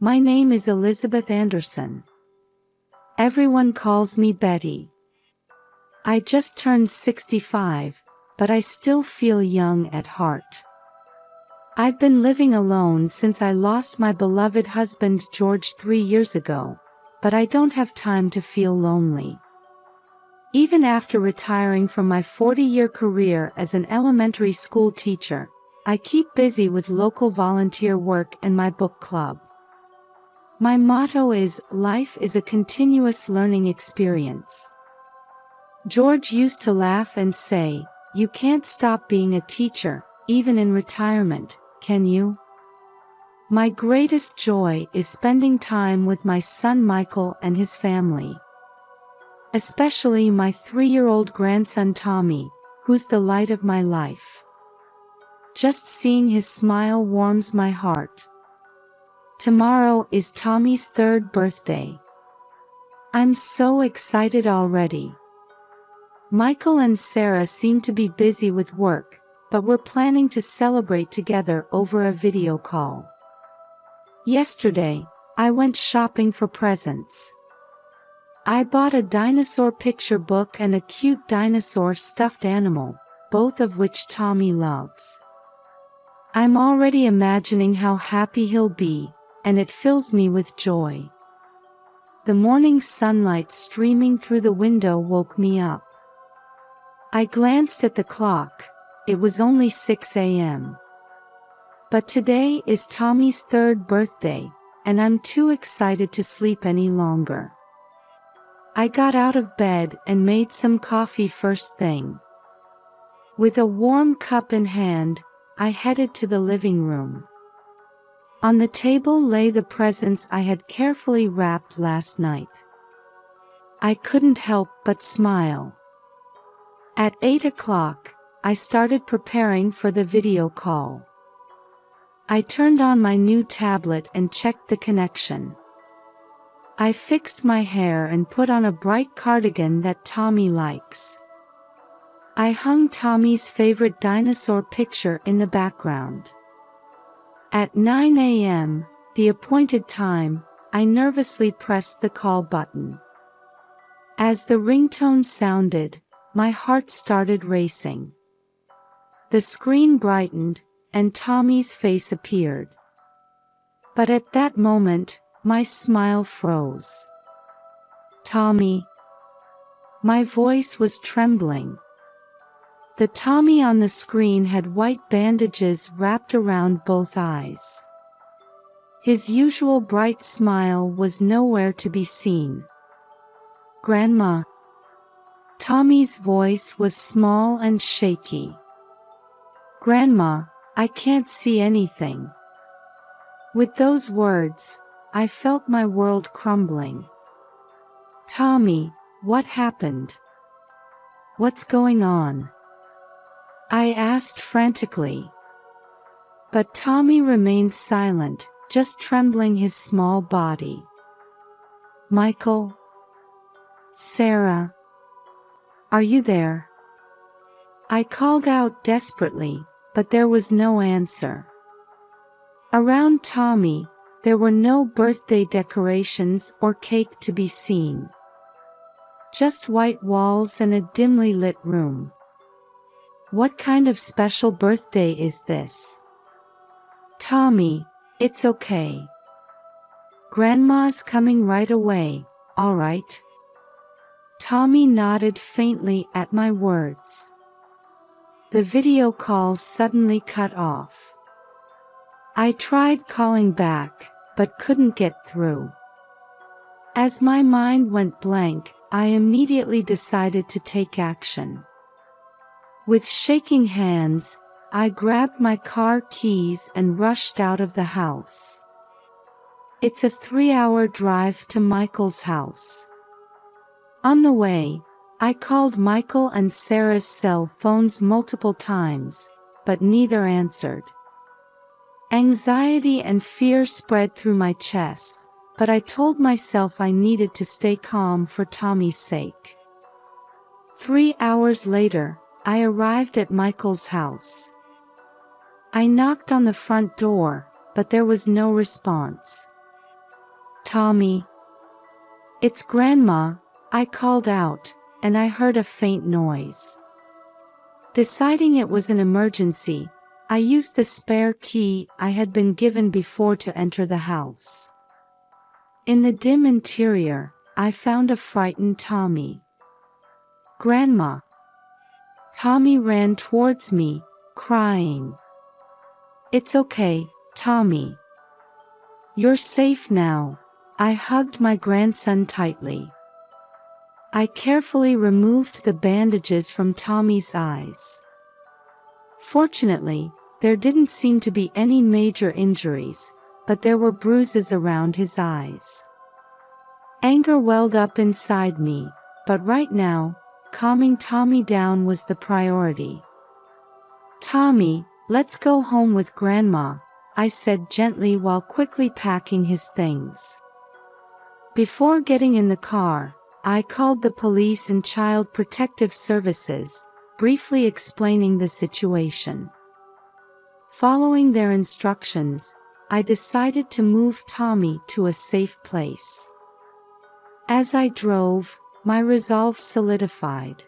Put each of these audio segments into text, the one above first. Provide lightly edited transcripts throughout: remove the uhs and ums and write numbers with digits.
My name is Elizabeth Anderson. Everyone calls me Betty. I just turned 65, but I still feel young at heart. I've been living alone since I lost my beloved husband George 3 years ago, but I don't have time to feel lonely. Even after retiring from my 40-year career as an elementary school teacher, I keep busy with local volunteer work and my book club. My motto is, life is a continuous learning experience. George used to laugh and say, "You can't stop being a teacher, even in retirement, can you?" My greatest joy is spending time with my son Michael and his family. Especially my 3-year-old grandson Tommy, who's the light of my life. Just seeing his smile warms my heart. Tomorrow is Tommy's 3rd birthday. I'm so excited already. Michael and Sarah seem to be busy with work, but we're planning to celebrate together over a video call. Yesterday, I went shopping for presents. I bought a dinosaur picture book and a cute dinosaur stuffed animal, both of which Tommy loves. I'm already imagining how happy he'll be, and it fills me with joy. The morning sunlight streaming through the window woke me up. I glanced at the clock. It was only 6 a.m. But today is Tommy's 3rd birthday, and I'm too excited to sleep any longer. I got out of bed and made some coffee first thing. With a warm cup in hand, I headed to the living room. On the table lay the presents I had carefully wrapped last night. I couldn't help but smile. At 8 o'clock, I started preparing for the video call. I turned on my new tablet and checked the connection. I fixed my hair and put on a bright cardigan that Tommy likes. I hung Tommy's favorite dinosaur picture in the background. At 9 a.m., the appointed time, I nervously pressed the call button. As the ringtone sounded, my heart started racing. The screen brightened, and Tommy's face appeared. But at that moment, my smile froze. "Tommy." My voice was trembling. The Tommy on the screen had white bandages wrapped around both eyes. His usual bright smile was nowhere to be seen. "Grandma." Tommy's voice was small and shaky. "Grandma, I can't see anything." With those words, I felt my world crumbling. "Tommy, what happened? What's going on?" I asked frantically. But Tommy remained silent, just trembling his small body. "Michael? Sarah? Are you there?" I called out desperately, but there was no answer. Around Tommy, there were no birthday decorations or cake to be seen. Just white walls and a dimly lit room. What kind of special birthday is this? "Tommy, it's okay. Grandma's coming right away, all right?" Tommy nodded faintly at my words. The video call suddenly cut off. I tried calling back, but couldn't get through. As my mind went blank, I immediately decided to take action. With shaking hands, I grabbed my car keys and rushed out of the house. It's a 3-hour drive to Michael's house. On the way, I called Michael and Sarah's cell phones multiple times, but neither answered. Anxiety and fear spread through my chest, but I told myself I needed to stay calm for Tommy's sake. 3 hours later, I arrived at Michael's house. I knocked on the front door, but there was no response. Tommy? It's Grandma, I called out, and I heard a faint noise. Deciding it was an emergency, I used the spare key I had been given before to enter the house. In the dim interior, I found a frightened Tommy. Grandma. Tommy ran towards me, crying. It's okay, Tommy. You're safe now. I hugged my grandson tightly. I carefully removed the bandages from Tommy's eyes. Fortunately, there didn't seem to be any major injuries, but there were bruises around his eyes. Anger welled up inside me, but right now, calming Tommy down was the priority. Tommy, let's go home with Grandma, I said gently while quickly packing his things. Before getting in the car, I called the police and Child Protective Services, briefly explaining the situation. Following their instructions, I decided to move Tommy to a safe place. As I drove, my resolve solidified.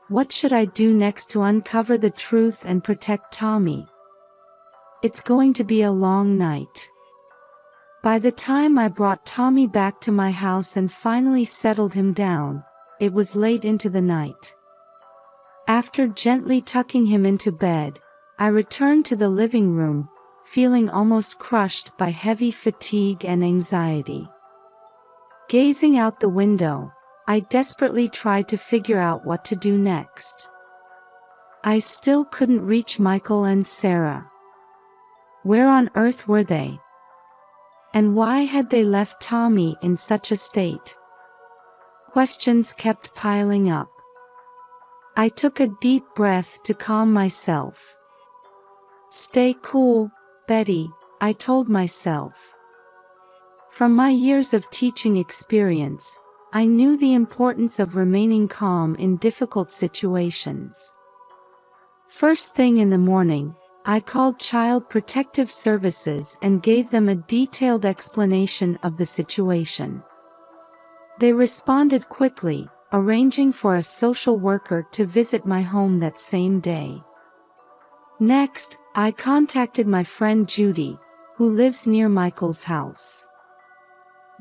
What should I do next to uncover the truth and protect Tommy? It's going to be a long night. By the time I brought Tommy back to my house and finally settled him down, it was late into the night. After gently tucking him into bed, I returned to the living room, feeling almost crushed by heavy fatigue and anxiety. Gazing out the window, I desperately tried to figure out what to do next. I still couldn't reach Michael and Sarah. Where on earth were they? And why had they left Tommy in such a state? Questions kept piling up. I took a deep breath to calm myself. Stay cool, Betty, I told myself. From my years of teaching experience, I knew the importance of remaining calm in difficult situations. First thing in the morning, I called Child Protective Services and gave them a detailed explanation of the situation. They responded quickly, arranging for a social worker to visit my home that same day. Next, I contacted my friend Judy, who lives near Michael's house.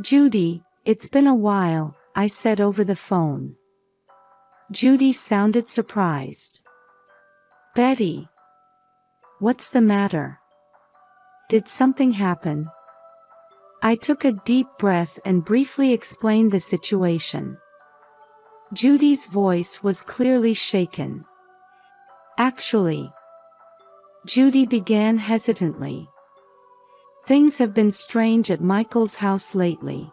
Judy, it's been a while, I said over the phone. Judy sounded surprised. Betty. What's the matter? Did something happen? I took a deep breath and briefly explained the situation. Judy's voice was clearly shaken. Actually, Judy began hesitantly. Things have been strange at Michael's house lately.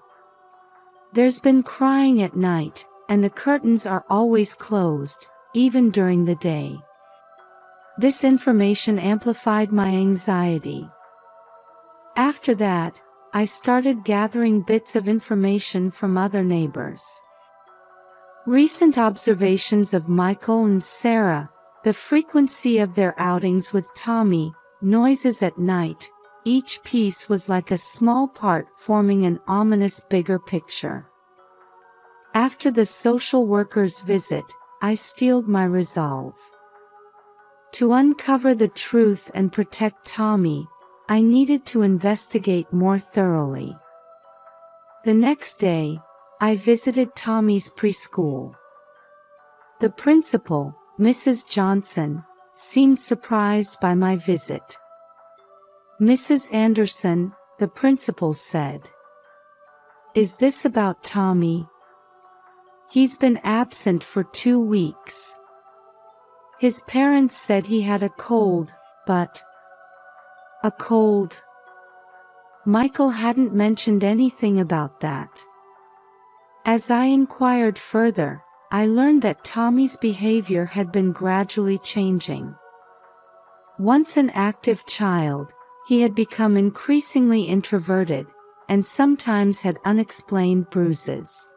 There's been crying at night, and the curtains are always closed, even during the day. This information amplified my anxiety. After that, I started gathering bits of information from other neighbors. Recent observations of Michael and Sarah, the frequency of their outings with Tommy, noises at night, each piece was like a small part forming an ominous bigger picture. After the social worker's visit, I steeled my resolve. To uncover the truth and protect Tommy, I needed to investigate more thoroughly. The next day, I visited Tommy's preschool. The principal, Mrs. Johnson, seemed surprised by my visit. Mrs. Anderson, the principal said, "Is this about Tommy? He's been absent for 2 weeks. His parents said he had a cold, but..." A cold? Michael hadn't mentioned anything about that. As I inquired further, I learned that Tommy's behavior had been gradually changing. Once an active child, he had become increasingly introverted, and sometimes had unexplained bruises.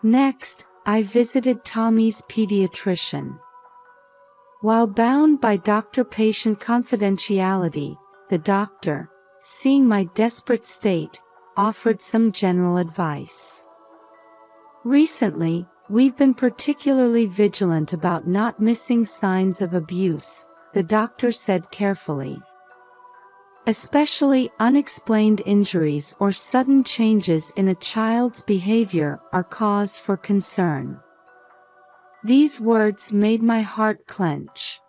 Next, I visited Tommy's pediatrician. While bound by doctor-patient confidentiality, the doctor, seeing my desperate state, offered some general advice. Recently, we've been particularly vigilant about not missing signs of abuse, the doctor said carefully. Especially unexplained injuries or sudden changes in a child's behavior are cause for concern. These words made my heart clench.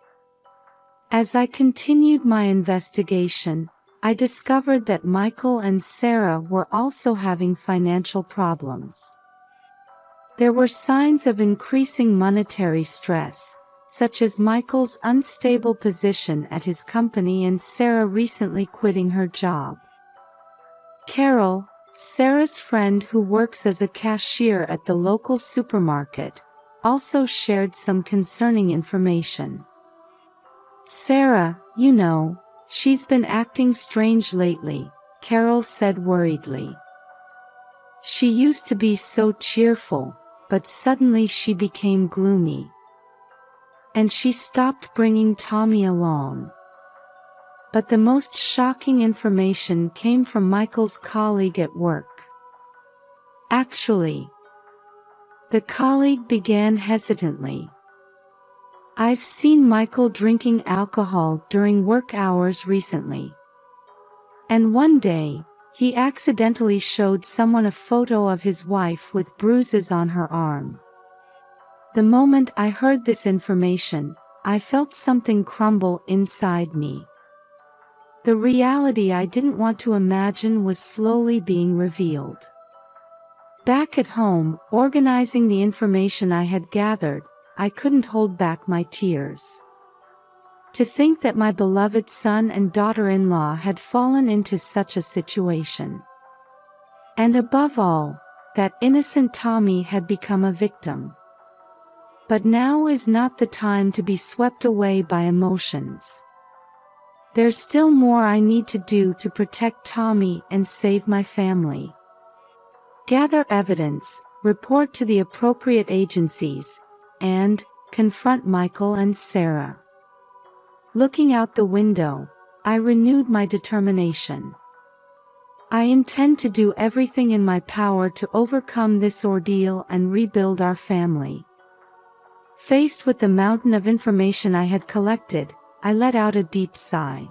As I continued my investigation, I discovered that Michael and Sarah were also having financial problems. There were signs of increasing monetary stress, such as Michael's unstable position at his company and Sarah recently quitting her job. Carol, Sarah's friend who works as a cashier at the local supermarket, also shared some concerning information. "Sarah, you know, she's been acting strange lately," Carol said worriedly. "She used to be so cheerful, but suddenly she became gloomy. And she stopped bringing Tommy along." But the most shocking information came from Michael's colleague at work. Actually, the colleague began hesitantly. "I've seen Michael drinking alcohol during work hours recently. And one day, he accidentally showed someone a photo of his wife with bruises on her arm." The moment I heard this information, I felt something crumble inside me. The reality I didn't want to imagine was slowly being revealed. Back at home, organizing the information I had gathered, I couldn't hold back my tears. To think that my beloved son and daughter-in-law had fallen into such a situation. And above all, that innocent Tommy had become a victim. But now is not the time to be swept away by emotions. There's still more I need to do to protect Tommy and save my family. Gather evidence, report to the appropriate agencies, and confront Michael and Sarah. Looking out the window, I renewed my determination. I intend to do everything in my power to overcome this ordeal and rebuild our family. Faced with the mountain of information I had collected, I let out a deep sigh.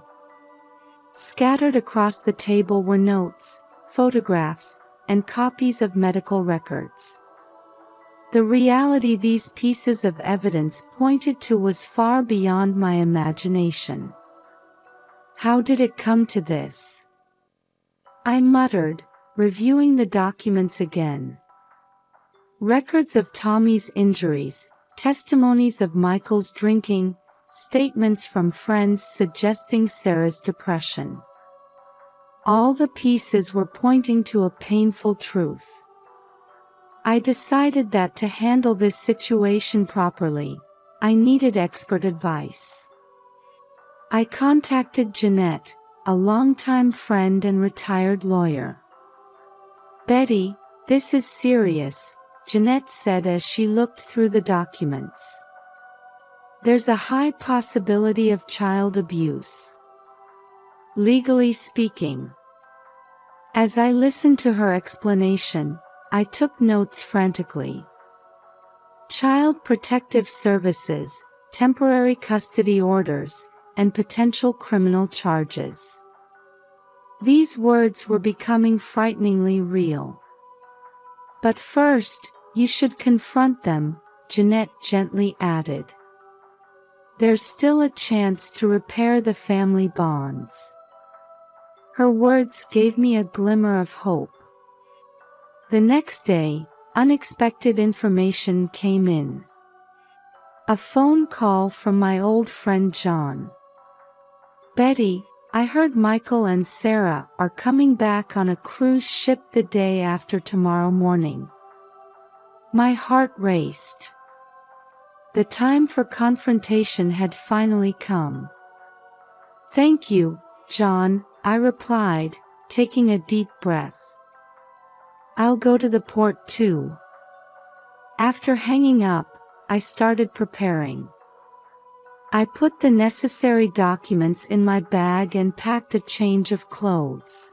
Scattered across the table were notes, photographs, and copies of medical records. The reality these pieces of evidence pointed to was far beyond my imagination. How did it come to this? I muttered, reviewing the documents again. Records of Tommy's injuries, testimonies of Michael's drinking, statements from friends suggesting Sarah's depression. All the pieces were pointing to a painful truth. I decided that to handle this situation properly, I needed expert advice. I contacted Jeanette, a longtime friend and retired lawyer. "Betty, this is serious," Jeanette said as she looked through the documents. "There's a high possibility of child abuse. Legally speaking." As I listened to her explanation, I took notes frantically. Child Protective Services, temporary custody orders, and potential criminal charges. These words were becoming frighteningly real. "But first, you should confront them," Jeanette gently added. "There's still a chance to repair the family bonds." Her words gave me a glimmer of hope. The next day, unexpected information came in. A phone call from my old friend John. "Betty, I heard Michael and Sarah are coming back on a cruise ship the day after tomorrow morning." My heart raced. The time for confrontation had finally come. "Thank you, John," I replied, taking a deep breath. "I'll go to the port too." After hanging up, I started preparing. I put the necessary documents in my bag and packed a change of clothes.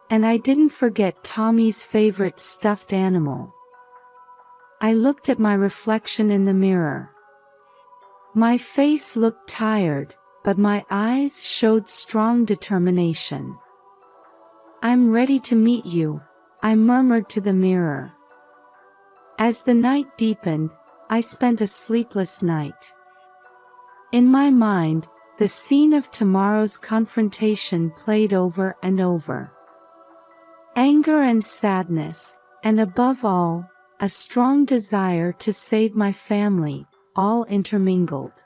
And I didn't forget Tommy's favorite stuffed animal. I looked at my reflection in the mirror. My face looked tired, but my eyes showed strong determination. "I'm ready to meet you," I murmured to the mirror. As the night deepened, I spent a sleepless night. In my mind, the scene of tomorrow's confrontation played over and over. Anger and sadness, and above all, a strong desire to save my family, all intermingled.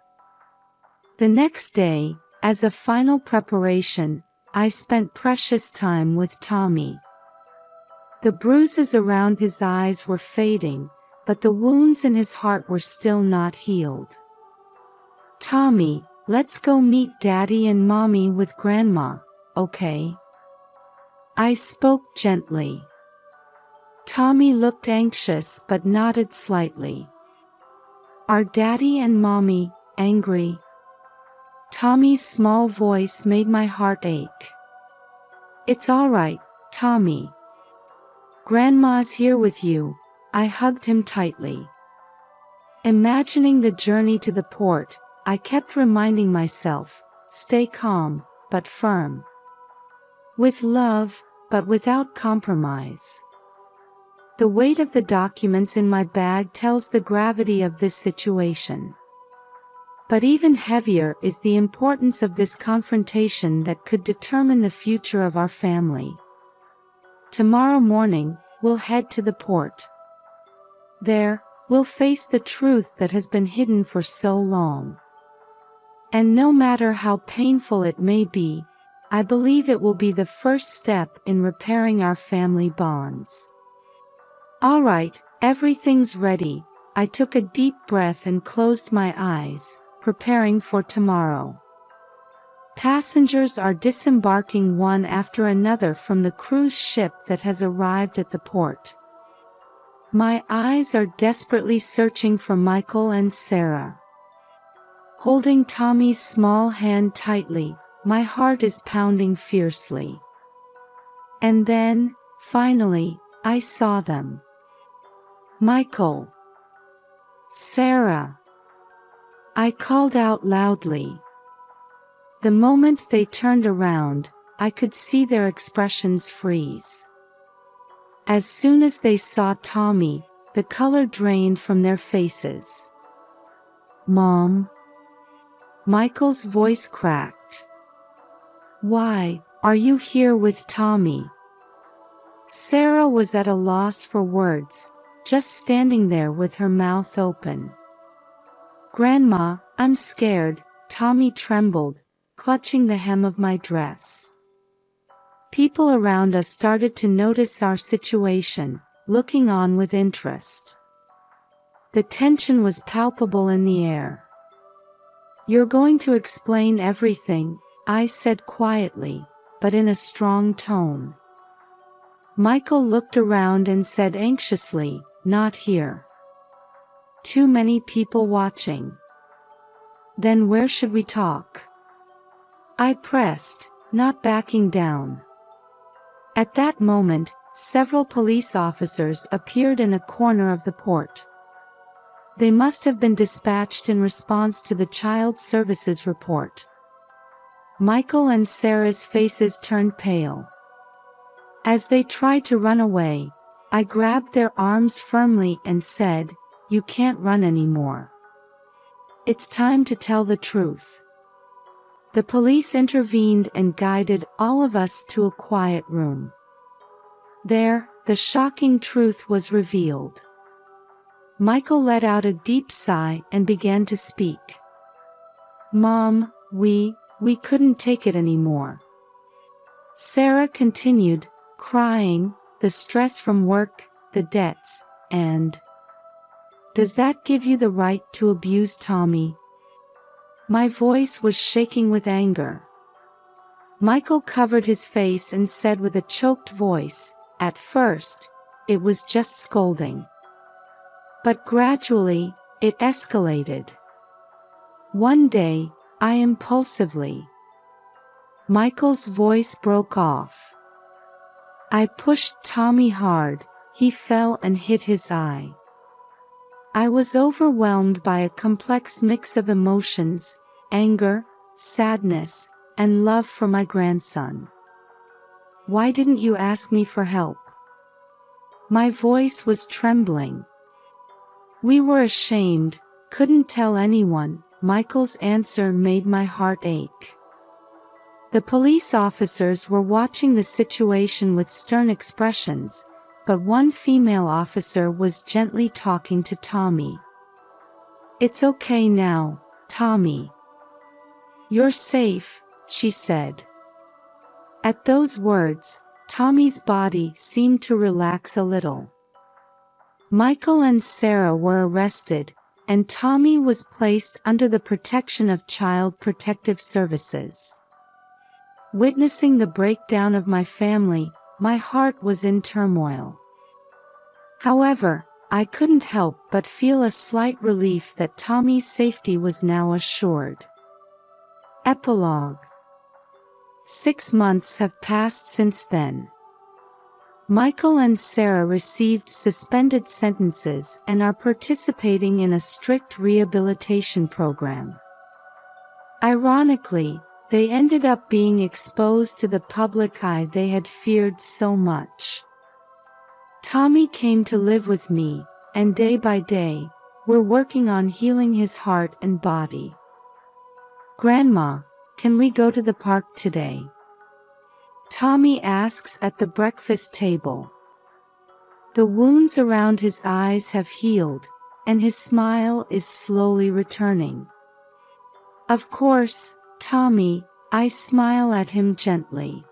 The next day, as a final preparation, I spent precious time with Tommy. The bruises around his eyes were fading, but the wounds in his heart were still not healed. "Tommy, let's go meet Daddy and Mommy with Grandma, okay?" I spoke gently. Tommy looked anxious but nodded slightly. "Are Daddy and Mommy angry?" Tommy's small voice made my heart ache. "It's all right, Tommy. Grandma's here with you." I hugged him tightly. Imagining the journey to the port, I kept reminding myself, stay calm, but firm. With love, but without compromise. The weight of the documents in my bag tells the gravity of this situation. But even heavier is the importance of this confrontation that could determine the future of our family. Tomorrow morning, we'll head to the port. There, we'll face the truth that has been hidden for so long. And no matter how painful it may be, I believe it will be the first step in repairing our family bonds. All right, everything's ready. I took a deep breath and closed my eyes, preparing for tomorrow. Passengers are disembarking one after another from the cruise ship that has arrived at the port. My eyes are desperately searching for Michael and Sarah. Holding Tommy's small hand tightly, my heart is pounding fiercely. And then, finally, I saw them. "Michael! Sarah!" I called out loudly. The moment they turned around, I could see their expressions freeze. As soon as they saw Tommy, the color drained from their faces. "Mom?" Michael's voice cracked. "Why are you here with Tommy?" Sarah was at a loss for words, just standing there with her mouth open. "Grandma, I'm scared," Tommy trembled, clutching the hem of my dress. People around us started to notice our situation, looking on with interest. The tension was palpable in the air. "You're going to explain everything," I said quietly, but in a strong tone. Michael looked around and said anxiously, "Not here. Too many people watching." "Then where should we talk?" I pressed, not backing down. At that moment, several police officers appeared in a corner of the port. They must have been dispatched in response to the Child Services report. Michael and Sarah's faces turned pale. As they tried to run away, I grabbed their arms firmly and said, "You can't run anymore. It's time to tell the truth." The police intervened and guided all of us to a quiet room. There, the shocking truth was revealed. Michael let out a deep sigh and began to speak. "Mom, we couldn't take it anymore." Sarah continued, crying, "The stress from work, the debts, and... Does that give you the right to abuse Tommy?" My voice was shaking with anger. Michael covered his face and said with a choked voice, "At first, it was just scolding. But gradually, it escalated. One day, I impulsively..." Michael's voice broke off. I pushed Tommy hard. He fell and hit his eye. I was overwhelmed by a complex mix of emotions, anger, sadness, and love for my grandson. Why didn't you ask me for help? My voice was trembling. We were ashamed, couldn't tell anyone. Michael's answer made my heart ache. The police officers were watching the situation with stern expressions, but one female officer was gently talking to Tommy. It's okay now, Tommy. You're safe, she said. At those words, Tommy's body seemed to relax a little. Michael and Sarah were arrested, and Tommy was placed under the protection of Child Protective Services. Witnessing the breakdown of my family, my heart was in turmoil. However, I couldn't help but feel a slight relief that Tommy's safety was now assured. Epilogue. 6 months have passed since then. Michael and Sarah received suspended sentences and are participating in a strict rehabilitation program. Ironically, they ended up being exposed to the public eye they had feared so much. Tommy came to live with me, and day by day, we're working on healing his heart and body. Grandma, can we go to the park today? Tommy asks at the breakfast table. The wounds around his eyes have healed, and his smile is slowly returning. Of course, Tommy, I smile at him gently.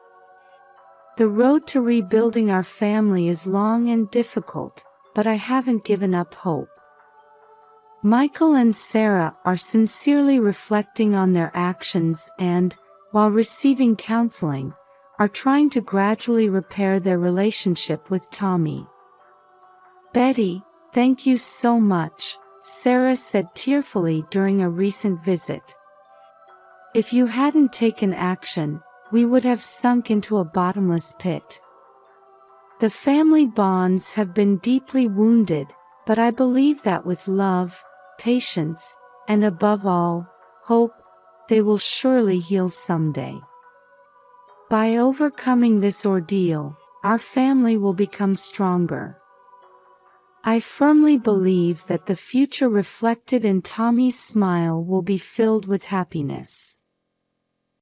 The road to rebuilding our family is long and difficult, but I haven't given up hope. Michael and Sarah are sincerely reflecting on their actions and, while receiving counseling, are trying to gradually repair their relationship with Tommy. Betty, thank you so much, Sarah said tearfully during a recent visit. If you hadn't taken action, we would have sunk into a bottomless pit. The family bonds have been deeply wounded, but I believe that with love, patience, and above all, hope, they will surely heal someday. By overcoming this ordeal, our family will become stronger. I firmly believe that the future reflected in Tommy's smile will be filled with happiness.